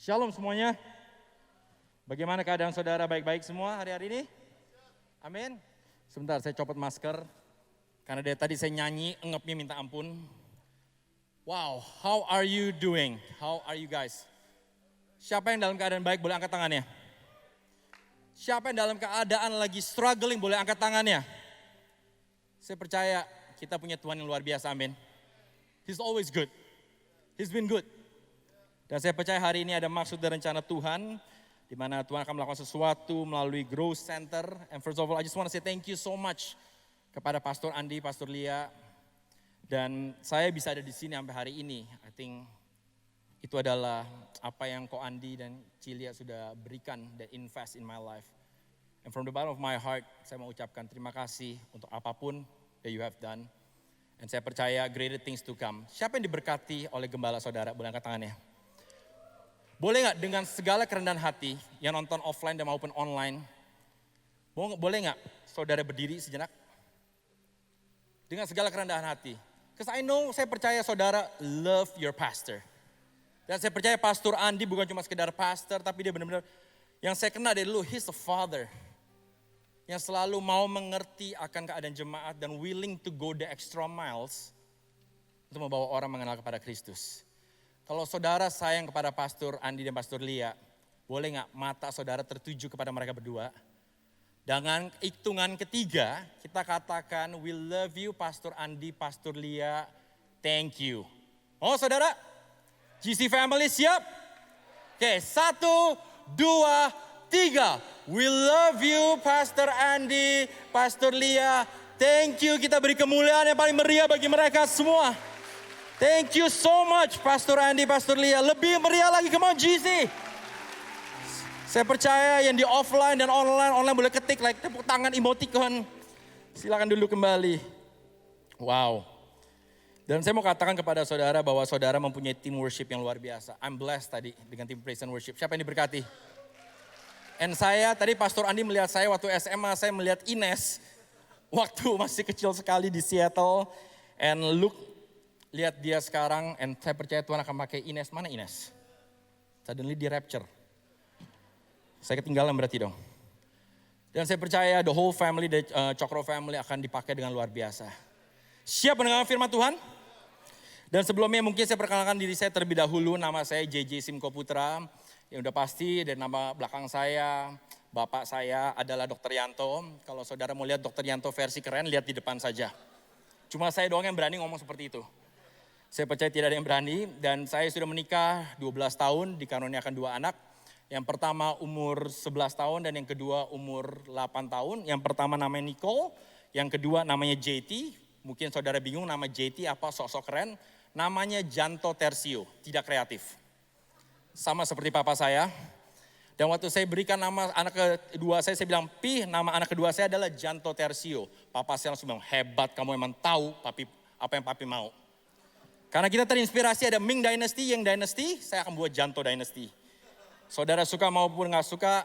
Shalom semuanya. Bagaimana keadaan saudara, baik-baik semua hari-hari ini? Amin. Sebentar saya copot masker. Karena dari tadi saya nyanyi, engepnya minta ampun. Wow, how are you doing? How are you guys? Siapa yang dalam keadaan baik boleh angkat tangannya? Siapa yang dalam keadaan lagi struggling boleh angkat tangannya? Saya percaya kita punya Tuhan yang luar biasa, amin. He's always good. He's been good. Dan saya percaya hari ini ada maksud dan rencana Tuhan, di mana Tuhan akan melakukan sesuatu melalui Growth Center. And first of all, I just want to say thank you so much kepada Pastor Andi, Pastor Lia. Dan saya bisa ada di sini sampai hari ini. I think itu adalah apa yang Ko Andi dan Cilia sudah berikan dan invest in my life. And from the bottom of my heart, saya mau ucapkan terima kasih untuk apapun that you have done. Dan saya percaya greater things to come. Siapa yang diberkati oleh gembala saudara? Boleh angkat tangannya. Boleh gak dengan segala kerendahan hati yang nonton offline dan maupun online, boleh gak saudara berdiri sejenak? Dengan segala kerendahan hati. Because I know, saya percaya saudara love your pastor. Dan saya percaya Pastor Andi bukan cuma sekedar pastor, tapi dia benar-benar, yang saya kenal dari dulu, he's a father. Yang selalu mau mengerti akan keadaan jemaat dan willing to go the extra miles untuk membawa orang mengenal kepada Kristus. Kalau saudara sayang kepada Pastor Andi dan Pastor Lia, boleh gak mata saudara tertuju kepada mereka berdua? Dengan hitungan ketiga, kita katakan, we love you Pastor Andi, Pastor Lia, thank you. Oh saudara, GC Family siap? Oke, 1, 2, 3. We love you Pastor Andi, Pastor Lia, thank you. Kita beri kemuliaan yang paling meriah bagi mereka semua. Thank you so much Pastor Andi, Pastor Lia. Lebih meriah lagi, come on GC. Saya percaya yang di offline dan online boleh ketik like tepuk tangan emoticon. Silakan dulu kembali. Wow. Dan saya mau katakan kepada saudara bahwa saudara mempunyai tim worship yang luar biasa. I'm blessed tadi dengan tim praise and worship. Siapa yang diberkati? And saya tadi Pastor Andi melihat saya waktu SMA, saya melihat Ines waktu masih kecil sekali di Seattle. And look, lihat dia sekarang, and saya percaya Tuhan akan pakai Ines. Mana Ines? Suddenly di rapture. Saya ketinggalan berarti dong. Dan saya percaya the whole family, the Cokro family akan dipakai dengan luar biasa. Siap mendengar firman Tuhan? Dan sebelumnya mungkin saya perkenalkan diri saya terlebih dahulu. Nama saya JJ Simko Putra. Yang udah pasti dari nama belakang saya, bapak saya adalah Dr. Yanto. Kalau saudara mau lihat Dr. Yanto versi keren, lihat di depan saja. Cuma saya doang yang berani ngomong seperti itu. Saya percaya tidak ada yang berani, dan saya sudah menikah 12 tahun, dikaruniakan 2 anak. Yang pertama umur 11 tahun dan yang kedua umur 8 tahun. Yang pertama namanya Nicole, yang kedua namanya JT. Mungkin saudara bingung nama JT apa, sok-sok keren. Namanya Janto Tersio, tidak kreatif. Sama seperti papa saya. Dan waktu saya berikan nama anak kedua saya bilang, Pi, nama anak kedua saya adalah Janto Tersio. Papa saya langsung bilang, hebat kamu emang tahu papi, apa yang papi mau. Karena kita terinspirasi ada Ming Dynasty, Yang Dynasty, saya akan buat Janto Dynasty. Saudara suka maupun gak suka,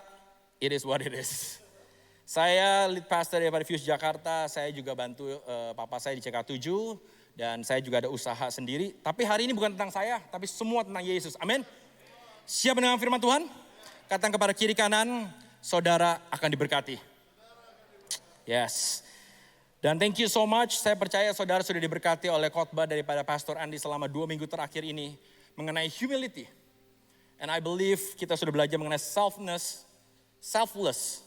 it is what it is. Saya lead pastor daripada Fuse Jakarta, saya juga bantu papa saya di CK7. Dan saya juga ada usaha sendiri. Tapi hari ini bukan tentang saya, tapi semua tentang Yesus. Amin. Siap mendengar firman Tuhan? Katakan kepada kiri kanan, saudara akan diberkati. Yes. Dan thank you so much, saya percaya saudara sudah diberkati oleh khotbah daripada Pastor Andi selama 2 minggu terakhir ini. Mengenai humility. And I believe kita sudah belajar mengenai selfless,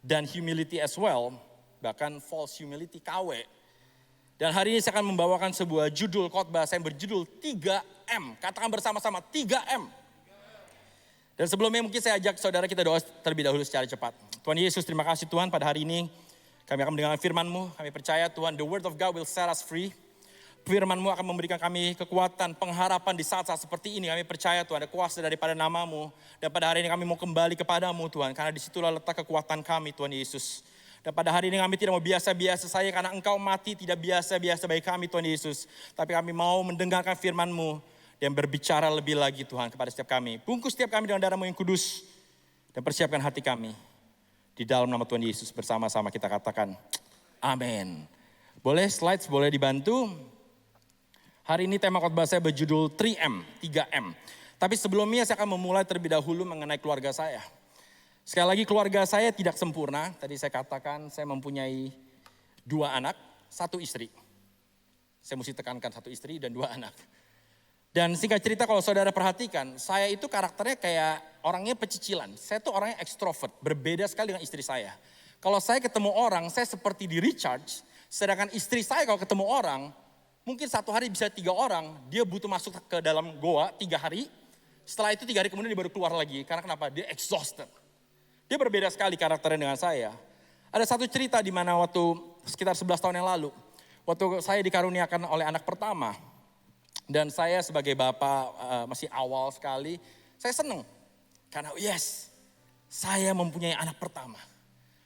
dan humility as well. Bahkan false humility, KW. Dan hari ini saya akan membawakan sebuah judul khotbah saya berjudul 3M. Katakan bersama-sama 3M. Dan sebelumnya mungkin saya ajak saudara kita doa terlebih dahulu secara cepat. Tuhan Yesus, terima kasih Tuhan pada hari ini. Kami akan mendengarkan firman-Mu. Kami percaya Tuhan, the word of God will set us free. Firman-Mu akan memberikan kami kekuatan, pengharapan di saat-saat seperti ini. Kami percaya Tuhan ada kuasa daripada nama-Mu. Dan pada hari ini kami mau kembali kepada-Mu Tuhan. Karena disitulah letak kekuatan kami Tuhan Yesus. Dan pada hari ini kami tidak mau biasa-biasa saja. Karena Engkau mati tidak biasa-biasa bagi kami Tuhan Yesus. Tapi kami mau mendengarkan firman-Mu. Dan berbicara lebih lagi Tuhan kepada setiap kami. Bungkus setiap kami dengan darah-Mu yang kudus. Dan persiapkan hati kami. Di dalam nama Tuhan Yesus bersama-sama kita katakan amin. Boleh slides, boleh dibantu. Hari ini tema khotbah saya berjudul 3M. Tapi sebelumnya saya akan memulai terlebih dahulu mengenai keluarga saya. Sekali lagi keluarga saya tidak sempurna. Tadi saya katakan saya mempunyai 2 anak, 1 istri. Saya mesti tekankan 1 istri dan 2 anak. Dan singkat cerita kalau saudara perhatikan, saya itu karakternya kayak orangnya pecicilan. Saya tuh orangnya ekstrovert, berbeda sekali dengan istri saya. Kalau saya ketemu orang, saya seperti di recharge. Sedangkan istri saya kalau ketemu orang, mungkin 1 hari bisa 3 orang. Dia butuh masuk ke dalam goa 3 hari. Setelah itu 3 hari kemudian dia baru keluar lagi. Karena kenapa? Dia exhausted. Dia berbeda sekali karakternya dengan saya. Ada satu cerita di mana waktu sekitar 11 tahun yang lalu. Waktu saya dikaruniakan oleh anak pertama. Dan saya sebagai bapak masih awal sekali. Saya senang. Karena yes, saya mempunyai anak pertama.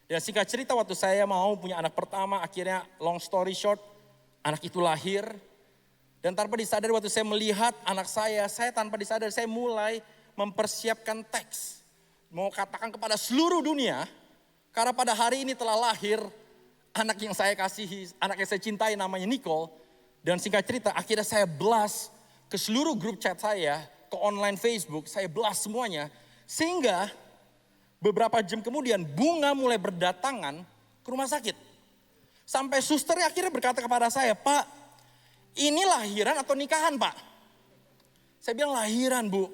Dan singkat cerita waktu saya mau punya anak pertama. Akhirnya long story short, anak itu lahir. Dan tanpa disadari waktu saya melihat anak saya tanpa disadari saya mulai mempersiapkan teks. Mau katakan kepada seluruh dunia, karena pada hari ini telah lahir anak yang saya kasihi, anak yang saya cintai namanya Nicole. Dan singkat cerita akhirnya saya blast ke seluruh grup chat saya, ke online Facebook, saya blast semuanya. Sehingga beberapa jam kemudian bunga mulai berdatangan ke rumah sakit. Sampai susternya akhirnya berkata kepada saya, "Pak, ini lahiran atau nikahan, Pak?" Saya bilang lahiran, Bu.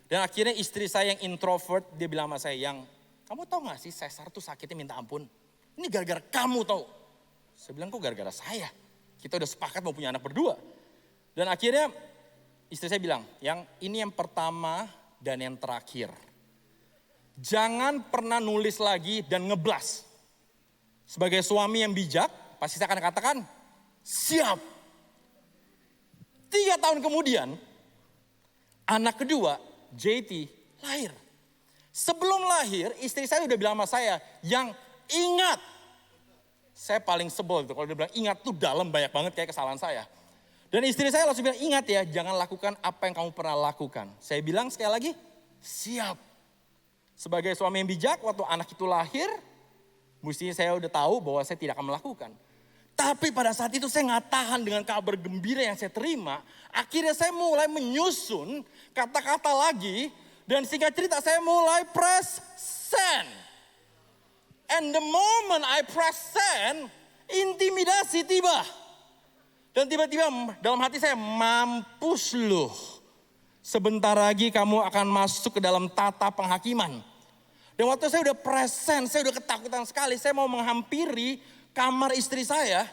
Dan akhirnya istri saya yang introvert, dia bilang sama saya, "Yang, kamu tahu gak sih sesar tuh sakitnya minta ampun? Ini gara-gara kamu tahu." Saya bilang, "Kok gara-gara saya? Kita udah sepakat mau punya anak berdua." Dan akhirnya istri saya bilang, "Yang, ini yang pertama dan yang terakhir. Jangan pernah nulis lagi dan ngeblas." Sebagai suami yang bijak, pasti saya akan katakan, "Siap." 3 tahun kemudian, anak kedua, JT, lahir. Sebelum lahir, istri saya udah bilang sama saya, "Yang, ingat." Saya paling sebel itu kalau dia bilang ingat tuh dalam banyak banget kayak kesalahan saya. Dan istri saya langsung bilang, "Ingat ya, jangan lakukan apa yang kamu pernah lakukan." Saya bilang sekali lagi, "Siap." Sebagai suami yang bijak, waktu anak itu lahir, mestinya saya udah tahu bahwa saya tidak akan melakukan. Tapi pada saat itu saya nggak tahan dengan kabar gembira yang saya terima. Akhirnya saya mulai menyusun kata-kata lagi. Dan singkat cerita saya mulai press send. And the moment I press send, intimidasi tiba. Dan tiba-tiba dalam hati saya, "Mampus lu. Sebentar lagi kamu akan masuk ke dalam tata penghakiman." Dan waktu saya udah press send, saya udah ketakutan sekali. Saya mau menghampiri kamar istri saya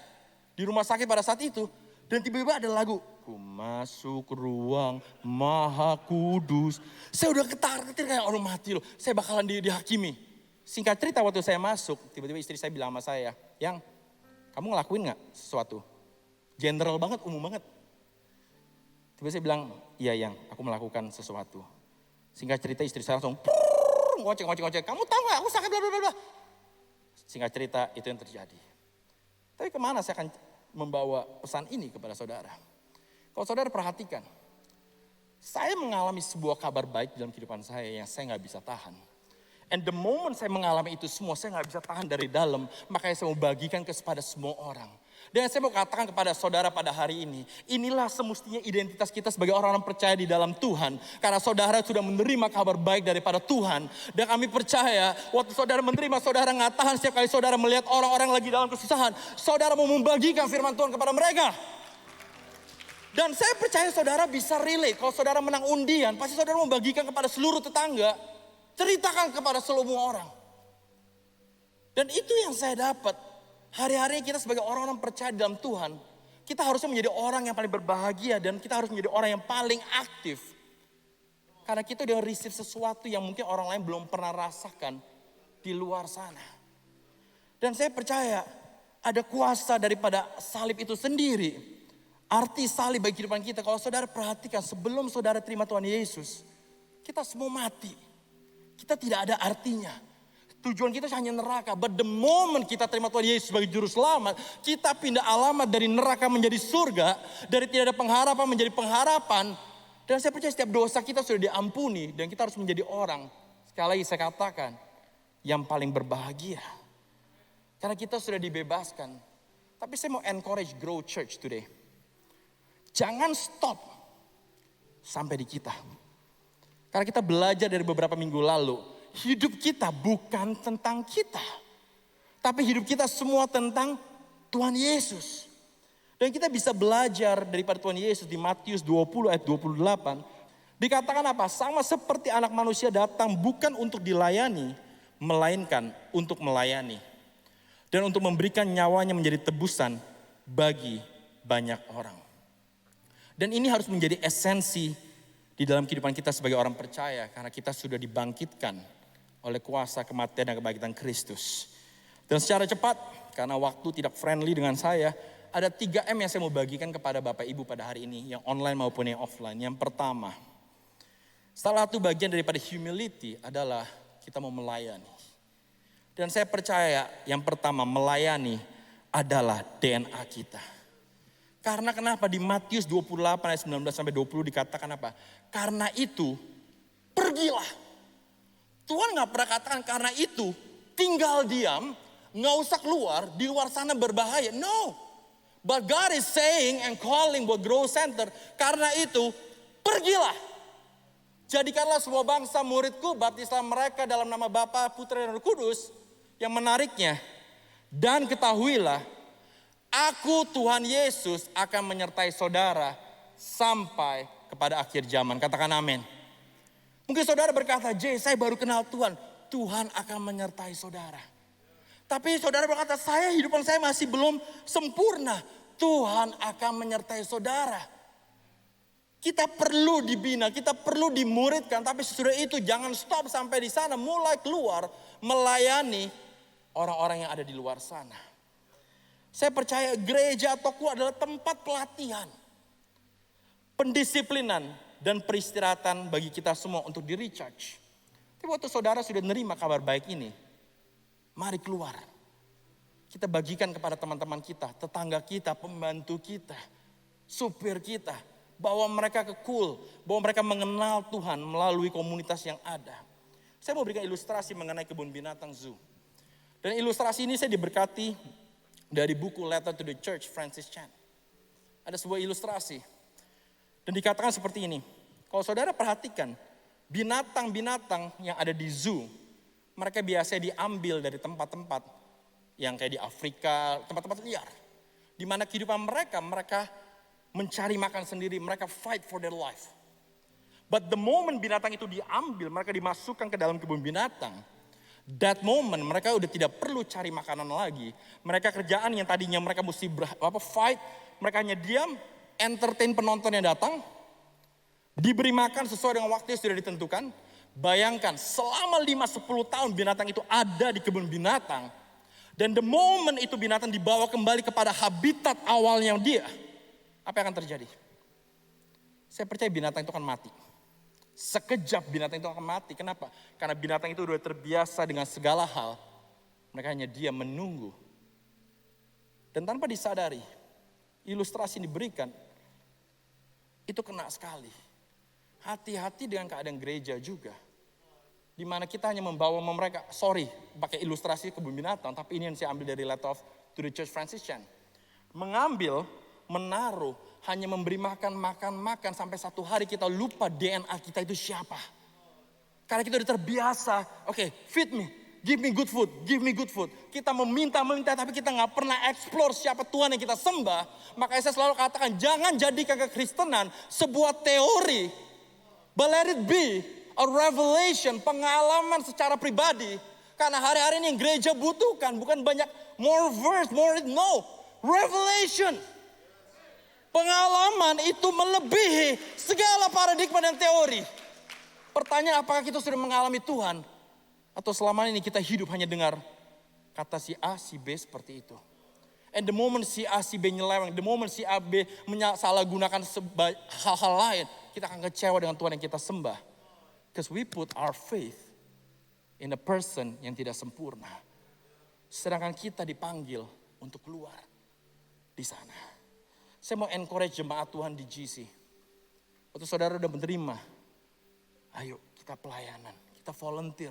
di rumah sakit pada saat itu. Dan tiba-tiba ada lagu, "Ku masuk ruang maha kudus." Saya udah ketar-ketir kayak orang mati loh. Saya bakalan dihakimi. Singkat cerita waktu saya masuk, tiba-tiba istri saya bilang sama saya, "Yang, kamu ngelakuin gak sesuatu?" General banget, umum banget. Tiba-tiba saya bilang, "Iya Yang, aku melakukan sesuatu." Singkat cerita istri saya langsung ngocek. "Kamu tahu gak aku sakit bla bla bla." Singkat cerita itu yang terjadi. Tapi kemana saya akan membawa pesan ini kepada saudara? Kalau saudara perhatikan, saya mengalami sebuah kabar baik dalam kehidupan saya yang saya gak bisa tahan. And the moment saya mengalami itu semua, saya gak bisa tahan dari dalam. Makanya saya mau bagikan kepada semua orang. Dan saya mau katakan kepada saudara pada hari ini, inilah semestinya identitas kita sebagai orang-orang percaya di dalam Tuhan. Karena saudara sudah menerima kabar baik daripada Tuhan. Dan kami percaya, waktu saudara menerima, saudara gak tahan setiap kali saudara melihat orang-orang lagi dalam kesusahan. Saudara mau membagikan firman Tuhan kepada mereka. Dan saya percaya saudara bisa relate. Kalau saudara menang undian, pasti saudara membagikan kepada seluruh tetangga. Ceritakan kepada seluruh orang. Dan itu yang saya dapat. Hari-hari kita sebagai orang-orang percaya dalam Tuhan, kita harusnya menjadi orang yang paling berbahagia dan kita harus menjadi orang yang paling aktif. Karena kita udah receive sesuatu yang mungkin orang lain belum pernah rasakan di luar sana. Dan saya percaya ada kuasa daripada salib itu sendiri. Arti salib bagi kehidupan kita, kalau saudara perhatikan sebelum saudara terima Tuhan Yesus, kita semua mati. Kita tidak ada artinya. Tujuan kita hanya neraka. But the moment kita terima Tuhan Yesus sebagai juru selamat, kita pindah alamat dari neraka menjadi surga, dari tidak ada pengharapan menjadi pengharapan. Dan saya percaya setiap dosa kita sudah diampuni dan kita harus menjadi orang, sekali lagi saya katakan, yang paling berbahagia. Karena kita sudah dibebaskan. Tapi saya mau encourage Grow Church today. Jangan stop sampai di kita. Karena kita belajar dari beberapa minggu lalu, hidup kita bukan tentang kita. Tapi hidup kita semua tentang Tuhan Yesus. Dan kita bisa belajar daripada Tuhan Yesus di Matius 20 ayat 28. Dikatakan apa? Sama seperti anak manusia datang bukan untuk dilayani, melainkan untuk melayani. Dan untuk memberikan nyawanya menjadi tebusan bagi banyak orang. Dan ini harus menjadi esensi di dalam kehidupan kita sebagai orang percaya. Karena kita sudah dibangkitkan oleh kuasa kematian dan kebangkitan Kristus. Dan secara cepat, karena waktu tidak friendly dengan saya, ada 3M yang saya mau bagikan kepada Bapak Ibu pada hari ini, yang online maupun yang offline. Yang pertama, salah satu bagian daripada humility adalah kita mau melayani. Dan saya percaya yang pertama, melayani adalah DNA kita. Karena kenapa di Matius 28 ayat 19 sampai 20 dikatakan apa? Karena itu, pergilah. Tuhan gak pernah katakan karena itu, tinggal diam, gak usah keluar, di luar sana berbahaya. No. But God is saying and calling buat Grow Center, karena itu pergilah. Jadikanlah semua bangsa muridku, baptislah mereka dalam nama Bapa, Putra dan Roh Kudus. Yang menariknya, dan ketahuilah, aku Tuhan Yesus akan menyertai saudara sampai kepada akhir zaman. Katakan amin. Mungkin saudara berkata, J, saya baru kenal Tuhan. Tuhan akan menyertai saudara. Tapi saudara berkata, hidupan saya masih belum sempurna. Tuhan akan menyertai saudara. Kita perlu dibina, kita perlu dimuridkan. Tapi sesudah itu jangan stop sampai di sana. Mulai keluar melayani orang-orang yang ada di luar sana. Saya percaya gereja toko adalah tempat pelatihan, pendisiplinan, dan peristirahatan bagi kita semua untuk di recharge. Tapi waktu saudara sudah menerima kabar baik ini, mari keluar. Kita bagikan kepada teman-teman kita, tetangga kita, pembantu kita, supir kita. Bahwa mereka kekul, bahwa mereka mengenal Tuhan melalui komunitas yang ada. Saya mau berikan ilustrasi mengenai kebun binatang zoo. Dan ilustrasi ini saya diberkati dari buku Letter to the Church, Francis Chan. Ada sebuah ilustrasi. Dan dikatakan seperti ini. Kalau saudara perhatikan, binatang-binatang yang ada di zoo, mereka biasanya diambil dari tempat-tempat yang kayak di Afrika, tempat-tempat liar. Di mana kehidupan mereka mencari makan sendiri, mereka fight for their life. But the moment binatang itu diambil, mereka dimasukkan ke dalam kebun binatang. That moment mereka udah tidak perlu cari makanan lagi. Mereka kerjaan yang tadinya mereka mesti fight, mereka hanya diam, entertain penonton yang datang, diberi makan sesuai dengan waktu yang sudah ditentukan. Bayangkan selama 5-10 tahun binatang itu ada di kebun binatang. Dan the moment itu binatang dibawa kembali kepada habitat awalnya dia, apa yang akan terjadi? Saya percaya binatang itu akan mati. Sekejap binatang itu akan mati. Kenapa? Karena binatang itu sudah terbiasa dengan segala hal. Mereka hanya diam menunggu. Dan tanpa disadari, ilustrasi yang diberikan, itu kena sekali. Hati-hati dengan keadaan gereja juga. Di mana kita hanya membawa mereka, pakai ilustrasi kebun binatang, tapi ini yang saya ambil dari Letter to the Church Francis Chan. Mengambil, menaruh, hanya memberi makan, sampai satu hari kita lupa DNA kita itu siapa. Karena kita udah terbiasa, feed me, give me good food. Kita meminta, tapi kita gak pernah explore siapa Tuhan yang kita sembah. Makanya saya selalu katakan, jangan jadikan kekristenan sebuah teori, but let it be a revelation, pengalaman secara pribadi. Karena hari-hari ini yang gereja butuhkan bukan banyak more verse, revelation. Pengalaman itu melebihi segala paradigma dan teori. Pertanyaan, apakah kita sudah mengalami Tuhan? Atau selama ini kita hidup hanya dengar kata si A, si B seperti itu. And the moment si A, si B nyeleweng, the moment si A, B menyalahgunakan hal-hal lain, kita akan kecewa dengan Tuhan yang kita sembah. Because we put our faith in a person yang tidak sempurna. Sedangkan kita dipanggil untuk keluar di sana. Saya mau encourage jemaat Tuhan di GC. Waktu saudara udah menerima, ayo kita pelayanan, kita volunteer.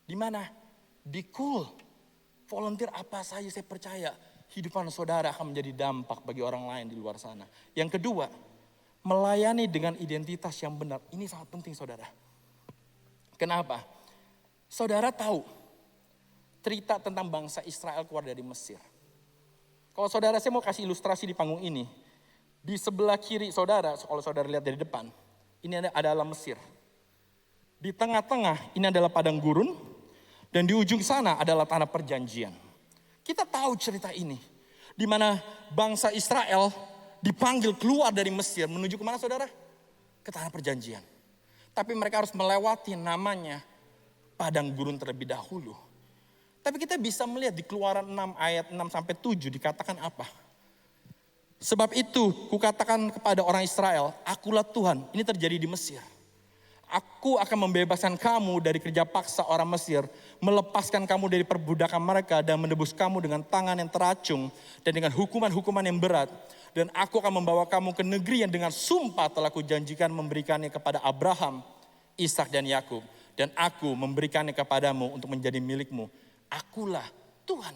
Di mana? Di cool. Volunteer apa saja, saya percaya hidupan saudara akan menjadi dampak bagi orang lain di luar sana. Yang kedua, Melayani dengan identitas yang benar. Ini sangat penting saudara. Kenapa? Saudara tahu cerita tentang bangsa Israel keluar dari Mesir. Kalau saudara, saya mau kasih ilustrasi di panggung ini. Di sebelah kiri saudara, kalau saudara lihat dari depan, ini adalah Mesir. Di tengah-tengah ini adalah padang gurun, dan di ujung sana adalah tanah perjanjian. Kita tahu cerita ini, di mana bangsa Israel dipanggil keluar dari Mesir menuju kemana saudara? Ke tanah perjanjian. Tapi mereka harus melewati namanya padang gurun terlebih dahulu. Tapi kita bisa melihat di Keluaran 6 ayat 6-7 dikatakan apa? Sebab itu kukatakan kepada orang Israel, akulah Tuhan. Ini terjadi di Mesir. Aku akan membebaskan kamu dari kerja paksa orang Mesir, melepaskan kamu dari perbudakan mereka dan menebus kamu dengan tangan yang teracung dan dengan hukuman-hukuman yang berat. Dan aku akan membawa kamu ke negeri yang dengan sumpah telah kujanjikan memberikannya kepada Abraham, Ishak dan Yakub. Dan aku memberikannya kepadamu untuk menjadi milikmu. Akulah Tuhan.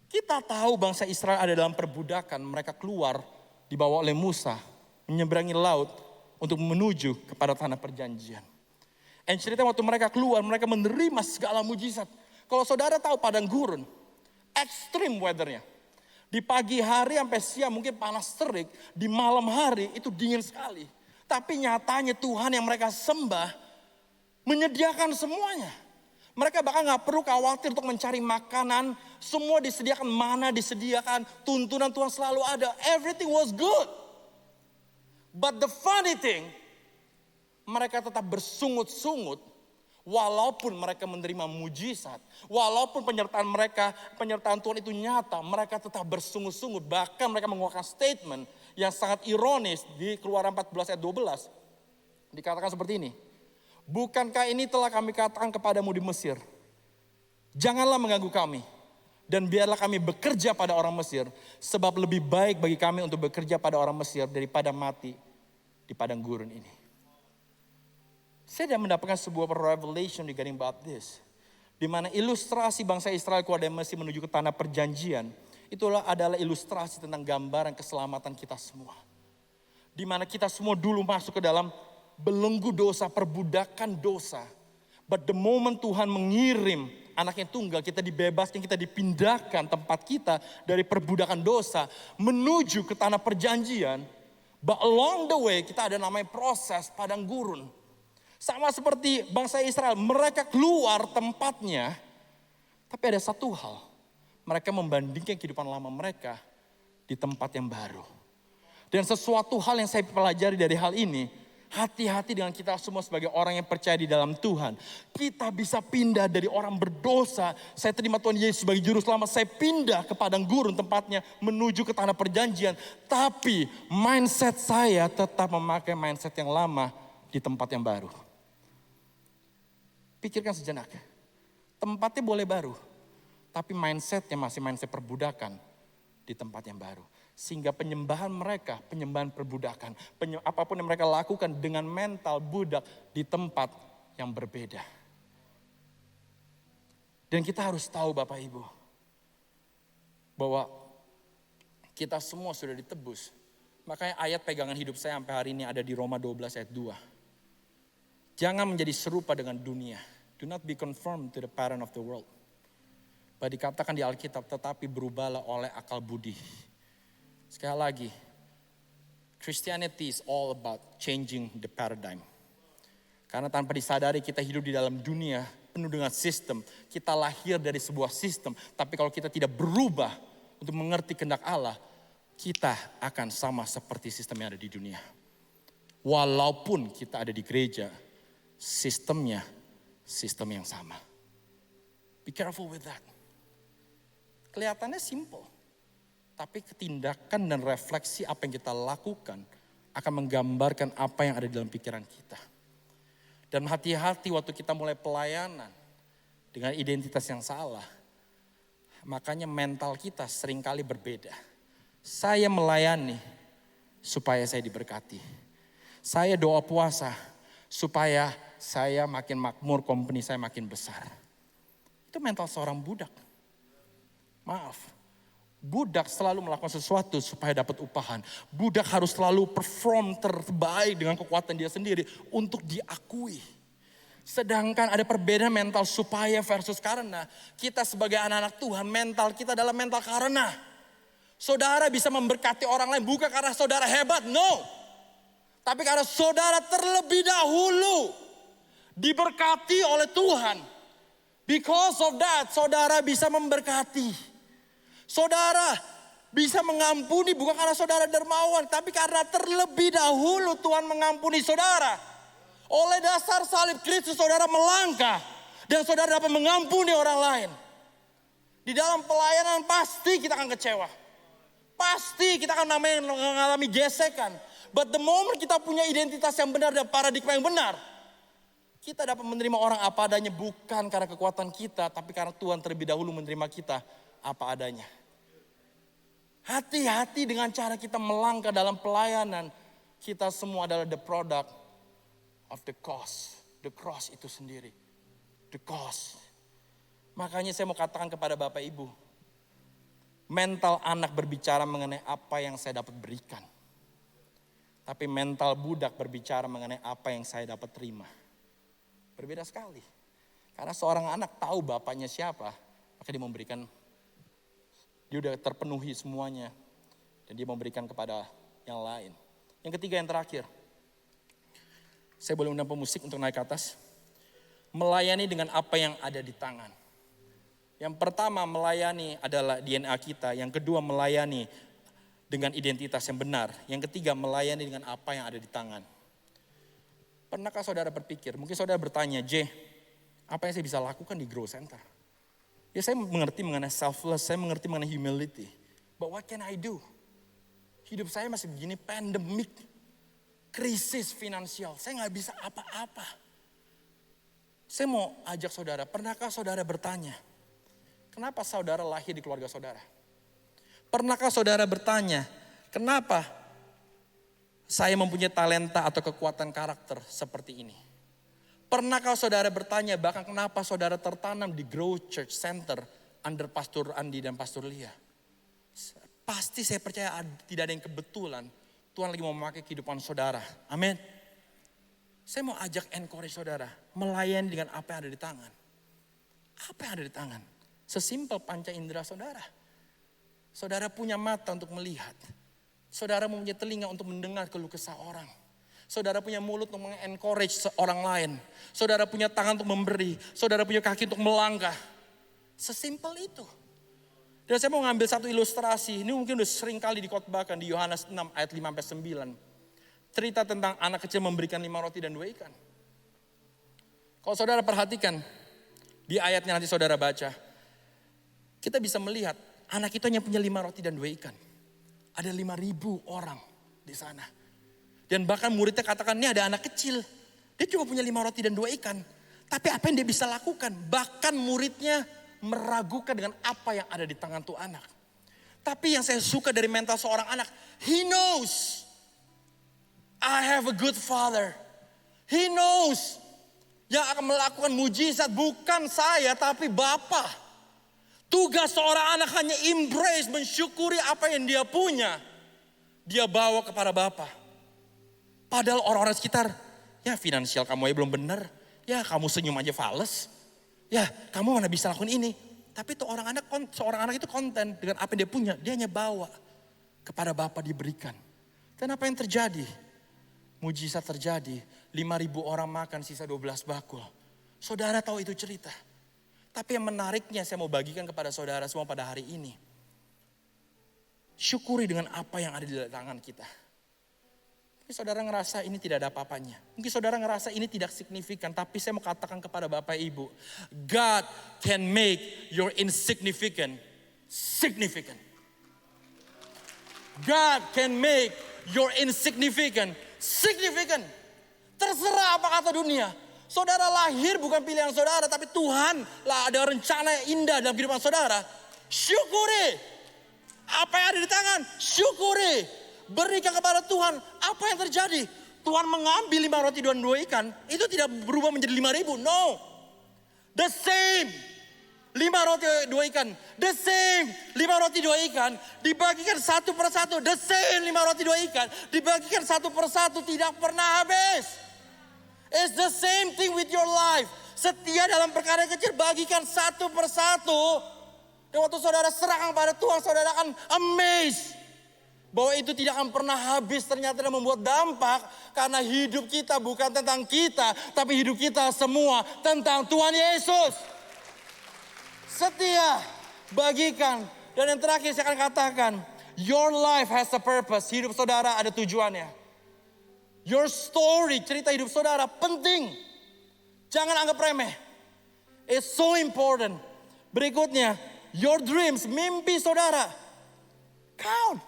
Kita tahu bangsa Israel ada dalam perbudakan. Mereka keluar dibawa oleh Musa, menyeberangi laut untuk menuju kepada tanah perjanjian. Dan cerita waktu mereka keluar, mereka menerima segala mujizat. Kalau saudara tahu padang gurun, extreme weathernya. Di pagi hari sampai siang mungkin panas terik, di malam hari itu dingin sekali. Tapi nyatanya Tuhan yang mereka sembah menyediakan semuanya. Mereka bahkan gak perlu khawatir untuk mencari makanan. Semua disediakan, mana disediakan, tuntunan Tuhan selalu ada. Everything was good. But the funny thing, mereka tetap bersungut-sungut walaupun mereka menerima mujizat. Walaupun penyertaan Tuhan itu nyata, mereka tetap bersungut-sungut. Bahkan mereka mengeluarkan statement yang sangat ironis di Keluaran 14 ayat 12. Dikatakan seperti ini. Bukankah ini telah kami katakan kepadamu di Mesir? Janganlah mengganggu kami. Dan biarlah kami bekerja pada orang Mesir. Sebab lebih baik bagi kami untuk bekerja pada orang Mesir daripada mati di padang gurun ini. Saya sudah mendapatkan sebuah revelation regarding about this. Di mana ilustrasi bangsa Israel keluar dari Mesir menuju ke tanah perjanjian. Itulah adalah ilustrasi tentang gambaran keselamatan kita semua. Di mana kita semua dulu masuk ke dalam belenggu dosa, perbudakan dosa. But the moment Tuhan mengirim anaknya tunggal, kita dibebaskan, kita dipindahkan tempat kita dari perbudakan dosa menuju ke tanah perjanjian. But along the way kita ada namanya proses padang gurun. Sama seperti bangsa Israel, mereka keluar tempatnya. Tapi ada satu hal, mereka membandingkan kehidupan lama mereka di tempat yang baru. Dan sesuatu hal yang saya pelajari dari hal ini, hati-hati dengan kita semua sebagai orang yang percaya di dalam Tuhan. Kita bisa pindah dari orang berdosa. Saya terima Tuhan Yesus sebagai juru selamat. Saya pindah ke padang gurun tempatnya menuju ke tanah perjanjian. Tapi mindset saya tetap memakai mindset yang lama di tempat yang baru. Pikirkan sejenak. Tempatnya boleh baru. Tapi mindsetnya masih mindset perbudakan di tempat yang baru. Sehingga penyembahan mereka, penyembahan perbudakan. Apapun yang mereka lakukan dengan mental budak di tempat yang berbeda. Dan kita harus tahu Bapak Ibu. Bahwa kita semua sudah ditebus. Makanya ayat pegangan hidup saya sampai hari ini ada di Roma 12 ayat 2. Jangan menjadi serupa dengan dunia. Do not be conformed to the pattern of the world. Bahwa dikatakan di Alkitab, tetapi berubahlah oleh akal budi. Sekali lagi, Christianity is all about changing the paradigm. Karena tanpa disadari kita hidup di dalam dunia penuh dengan sistem. Kita lahir dari sebuah sistem. Tapi kalau kita tidak berubah untuk mengerti kehendak Allah, kita akan sama seperti sistem yang ada di dunia. Walaupun kita ada di gereja, sistemnya sistem yang sama. Be careful with that. Kelihatannya simple. Tapi ketindakan dan refleksi apa yang kita lakukan akan menggambarkan apa yang ada di dalam pikiran kita. Dan hati-hati waktu kita mulai pelayanan dengan identitas yang salah. Makanya mental kita seringkali berbeda. Saya melayani supaya saya diberkati. Saya doa puasa supaya saya makin makmur, company saya makin besar. Itu mental seorang budak. Maaf. Budak selalu melakukan sesuatu supaya dapat upahan. Budak harus selalu perform terbaik dengan kekuatan dia sendiri untuk diakui. Sedangkan ada perbedaan mental supaya versus karena. Kita sebagai anak-anak Tuhan, mental kita adalah mental karena. Saudara bisa memberkati orang lain bukan karena saudara hebat, no. Tapi karena saudara terlebih dahulu diberkati oleh Tuhan. Because of that, saudara bisa memberkati. Saudara bisa mengampuni bukan karena saudara dermawan, tapi karena terlebih dahulu Tuhan mengampuni saudara. Oleh dasar salib Kristus saudara melangkah dan saudara dapat mengampuni orang lain. Di dalam pelayanan pasti kita akan kecewa. Pasti kita akan mengalami gesekan. But the moment kita punya identitas yang benar dan paradigma yang benar, kita dapat menerima orang apa adanya bukan karena kekuatan kita, tapi karena Tuhan terlebih dahulu menerima kita apa adanya. Hati-hati dengan cara kita melangkah dalam pelayanan. Kita semua adalah the product of the cross. The cross itu sendiri. The cross. Makanya saya mau katakan kepada Bapak Ibu. Mental anak berbicara mengenai apa yang saya dapat berikan. Tapi mental budak berbicara mengenai apa yang saya dapat terima. Berbeda sekali. Karena seorang anak tahu bapaknya siapa. Maka dia memberikan. Dia udah terpenuhi semuanya. Dan dia memberikan kepada yang lain. Yang ketiga, yang terakhir. Saya boleh undang pemusik untuk naik ke atas. Melayani dengan apa yang ada di tangan. Yang pertama melayani adalah DNA kita. Yang kedua melayani dengan identitas yang benar. Yang ketiga melayani dengan apa yang ada di tangan. Pernahkah saudara berpikir, mungkin saudara bertanya, J, apa yang saya bisa lakukan di Grow Center? Ya saya mengerti mengenai selfless, saya mengerti mengenai humility. But what can I do? Hidup saya masih begini, pandemik, krisis finansial, saya gak bisa apa-apa. Saya mau ajak saudara, pernahkah saudara bertanya, kenapa saudara lahir di keluarga saudara? Pernahkah saudara bertanya, kenapa saya mempunyai talenta atau kekuatan karakter seperti ini? Pernahkah saudara bertanya bahkan kenapa saudara tertanam di Grow Church Center under Pastor Andi dan Pastor Lia? Pasti saya percaya tidak ada yang kebetulan. Tuhan lagi mau memakai kehidupan saudara. Amin. Saya mau ajak encourage saudara. Melayani dengan apa yang ada di tangan. Apa yang ada di tangan? Sesimpel panca indera saudara. Saudara punya mata untuk melihat. Saudara mempunyai telinga untuk mendengar keluh kesah orang. Saudara punya mulut untuk mengencourage orang lain. Saudara punya tangan untuk memberi. Saudara punya kaki untuk melangkah. Sesimpel itu. Dan saya mau ngambil satu ilustrasi. Ini mungkin udah sering kali dikhotbahkan di Yohanes 6 ayat 5-9. Cerita tentang anak kecil memberikan 5 roti dan 2 ikan. Kalau saudara perhatikan. Di ayatnya nanti saudara baca. Kita bisa melihat anak itu hanya punya 5 roti dan 2 ikan. Ada 5.000 orang di sana. Dan bahkan muridnya katakan, ini ada anak kecil. Dia cuma punya 5 roti dan 2 ikan. Tapi apa yang dia bisa lakukan? Bahkan muridnya meragukan dengan apa yang ada di tangan tuh anak. Tapi yang saya suka dari mental seorang anak, he knows I have a good father. He knows yang akan melakukan mujizat bukan saya tapi Bapa. Tugas seorang anak hanya embrace, mensyukuri apa yang dia punya. Dia bawa kepada Bapa. Padahal orang-orang sekitar, ya finansial kamu aja belum benar. Ya kamu senyum aja fales. Ya kamu mana bisa lakukan ini. Tapi tuh seorang anak itu konten dengan apa yang dia punya. Dia hanya bawa kepada Bapa diberikan. Dan apa yang terjadi? Mujizat terjadi. 5.000 orang makan sisa 12 bakul. Saudara tahu itu cerita. Tapi yang menariknya saya mau bagikan kepada saudara semua pada hari ini. Syukuri dengan apa yang ada di tangan kita. Mungkin saudara ngerasa ini tidak ada apa-apanya. Mungkin saudara ngerasa ini tidak signifikan. Tapi saya mau katakan kepada Bapak Ibu. God can make your insignificant significant. God can make your insignificant significant. Terserah apa kata dunia. Saudara lahir bukan pilihan saudara. Tapi Tuhan lah ada rencana yang indah dalam kehidupan saudara. Syukuri. Apa yang ada di tangan? Syukuri. Berikan kepada Tuhan. Apa yang terjadi? Tuhan mengambil 5 roti dan 2 ikan. Itu tidak berubah menjadi 5.000. No. The same. 5 roti 2 ikan, the same. 5 roti 2 ikan dibagikan satu persatu, the same. 5 roti 2 ikan dibagikan satu persatu, tidak pernah habis. It's the same thing with your life. Setia dalam perkara yang kecil, bagikan satu persatu. Dan waktu saudara serahkan pada Tuhan, saudara akan amazed bahwa itu tidak akan pernah habis. Ternyata dan membuat dampak, karena hidup kita bukan tentang kita, tapi hidup kita semua tentang Tuhan Yesus. Setia, bagikan. Dan yang terakhir saya akan katakan, your life has a purpose. Hidup saudara ada tujuannya. Your story, cerita hidup saudara penting. Jangan anggap remeh. It's so important. Berikutnya, your dreams, mimpi saudara. Count.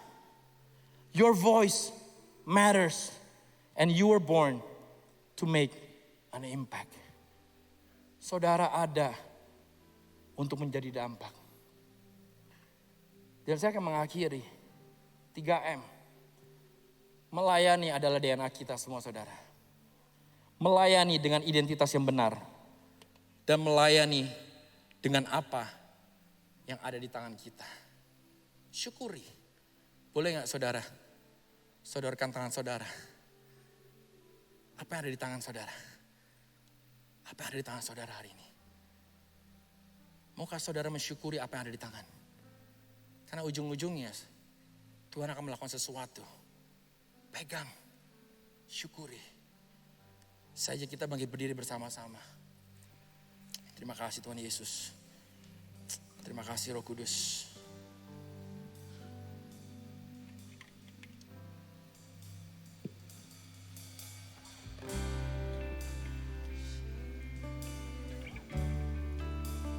Your voice matters. And you were born to make an impact. Saudara ada untuk menjadi dampak. Dan saya akan mengakhiri 3M. Melayani adalah DNA kita semua saudara. Melayani dengan identitas yang benar. Dan melayani dengan apa yang ada di tangan kita. Syukuri. Boleh gak saudara? Sodorkan tangan saudara. Apa yang ada di tangan saudara? Apa yang ada di tangan saudara hari ini? Maukah saudara mensyukuri apa yang ada di tangan? Karena ujung-ujungnya Tuhan akan melakukan sesuatu. Pegang, syukuri. Saja kita bangkit berdiri bersama-sama. Terima kasih Tuhan Yesus. Terima kasih Roh Kudus.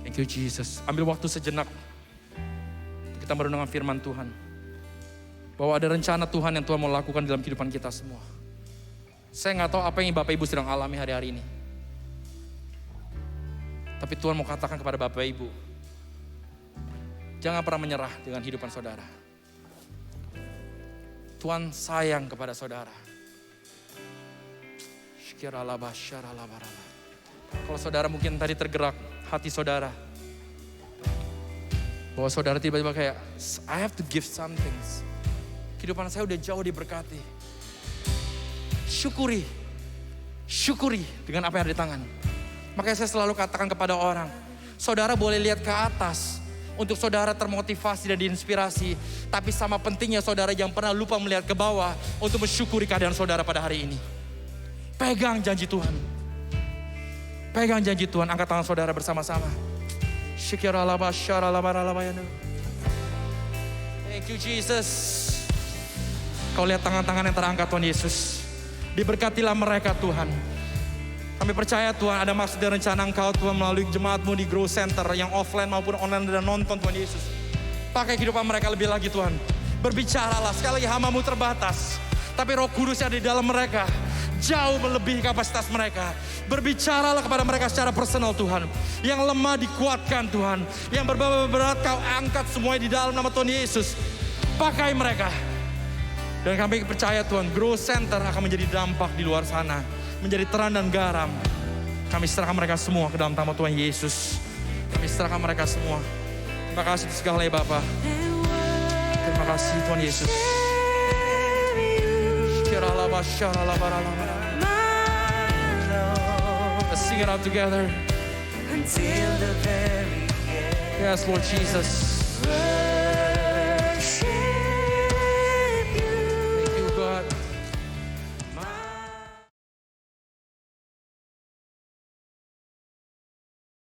Thank you Jesus. Ambil waktu sejenak. Kita merenungkan firman Tuhan. Bahwa ada rencana Tuhan yang Tuhan mau lakukan dalam kehidupan kita semua. Saya gak tahu apa yang Bapak Ibu sedang alami hari-hari ini. Tapi Tuhan mau katakan kepada Bapak Ibu. Jangan pernah menyerah dengan kehidupan saudara. Tuhan sayang kepada saudara. Kalau saudara mungkin tadi tergerak hati saudara. Bahwa saudara tiba-tiba kayak, I have to give something. Kehidupan saya udah jauh diberkati. Syukuri. Syukuri dengan apa yang ada di tangan. Makanya saya selalu katakan kepada orang, saudara boleh lihat ke atas untuk saudara termotivasi dan diinspirasi. Tapi sama pentingnya saudara yang pernah lupa melihat ke bawah untuk mensyukuri keadaan saudara pada hari ini. Pegang janji Tuhan. Pegang janji Tuhan, angkat tangan saudara bersama-sama. Thank you Jesus. Kau lihat tangan-tangan yang terangkat Tuhan Yesus. Diberkatilah mereka Tuhan. Kami percaya Tuhan ada maksud dan rencana Engkau Tuhan melalui jemaat-Mu di Grow Center yang offline maupun online dan nonton Tuhan Yesus. Pakai kehidupan mereka lebih lagi Tuhan. Berbicaralah, sekali lagi hamba-Mu terbatas. Tapi Roh Kudus yang di dalam mereka jauh melebihi kapasitas mereka. Berbicaralah kepada mereka secara personal Tuhan. Yang lemah dikuatkan Tuhan. Yang berat Kau angkat semuanya di dalam nama Tuhan Yesus. Pakai mereka. Dan kami percaya Tuhan, Grow Center akan menjadi dampak di luar sana. Menjadi terang dan garam. Kami serahkan mereka semua ke dalam nama Tuhan Yesus. Kami serahkan mereka semua. Terima kasih untuk segala ya Bapa. Terima kasih Tuhan Yesus. Let's sing it out together. Yes Lord Jesus.